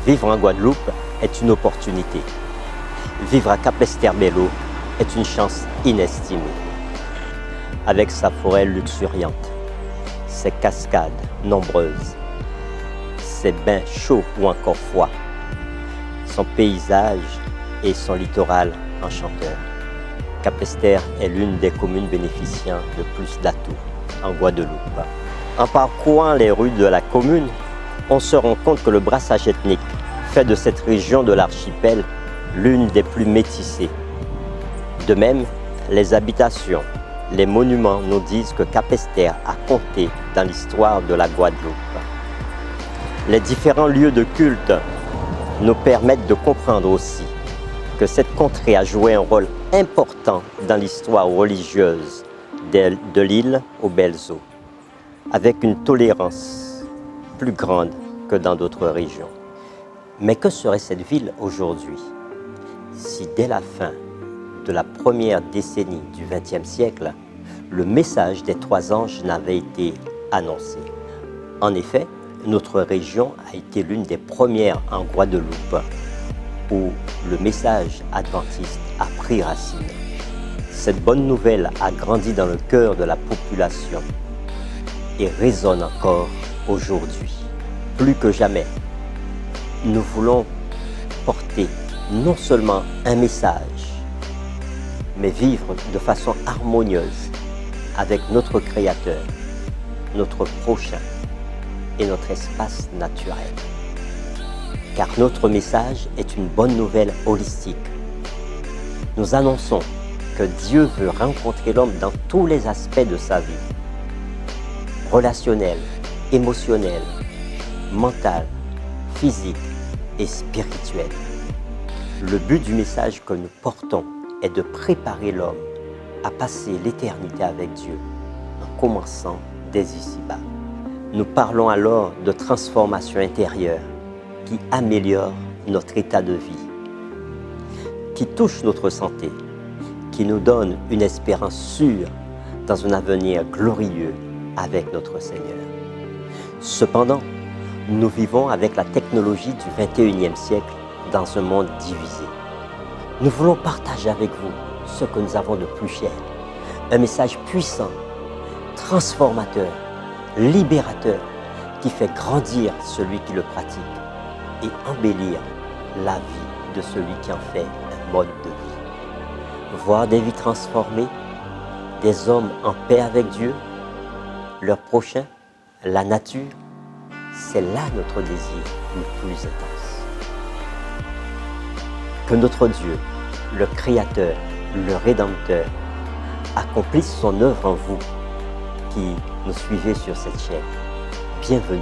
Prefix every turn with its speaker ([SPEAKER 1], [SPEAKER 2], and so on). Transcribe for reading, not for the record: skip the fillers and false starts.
[SPEAKER 1] Vivre en Guadeloupe est une opportunité. Vivre à Capesterre-Belle-Eau est une chance inestimée. Avec sa forêt luxuriante, ses cascades nombreuses, ses bains chauds ou encore froids, son paysage et son littoral enchanteur. Capesterre est l'une des communes bénéficiant de plus d'atouts en Guadeloupe. En parcourant les rues de la commune, on se rend compte que le brassage ethnique fait de cette région de l'archipel l'une des plus métissées. De même, les habitations, les monuments nous disent que Capesterre a compté dans l'histoire de la Guadeloupe. Les différents lieux de culte nous permettent de comprendre aussi que cette contrée a joué un rôle important dans l'histoire religieuse de l'île aux Belles Eaux, avec une tolérance plus grande que dans d'autres régions. Mais que serait cette ville aujourd'hui si dès la fin de la première décennie du XXe siècle, le message des trois anges n'avait été annoncé? En effet, notre région a été l'une des premières en Guadeloupe où le message adventiste a pris racine. Cette bonne nouvelle a grandi dans le cœur de la population et résonne encore aujourd'hui. Plus que jamais, nous voulons porter non seulement un message, mais vivre de façon harmonieuse avec notre Créateur, notre prochain et notre espace naturel. Car notre message est une bonne nouvelle holistique. Nous annonçons que Dieu veut rencontrer l'homme dans tous les aspects de sa vie, relationnel, émotionnel, mental, physique et spirituel. Le but du message que nous portons est de préparer l'homme à passer l'éternité avec Dieu, en commençant dès ici-bas. Nous parlons alors de transformation intérieure qui améliore notre état de vie, qui touche notre santé, qui nous donne une espérance sûre dans un avenir glorieux avec notre Seigneur. Cependant, nous vivons avec la technologie du XXIe siècle dans un monde divisé. Nous voulons partager avec vous ce que nous avons de plus cher, un message puissant, transformateur, libérateur, qui fait grandir celui qui le pratique et embellir la vie de celui qui en fait un mode de vie. Voir des vies transformées, des hommes en paix avec Dieu, leur prochain, la nature, c'est là notre désir le plus intense. Que notre Dieu, le Créateur, le Rédempteur, accomplisse son œuvre en vous qui nous suivez sur cette chaîne. Bienvenue.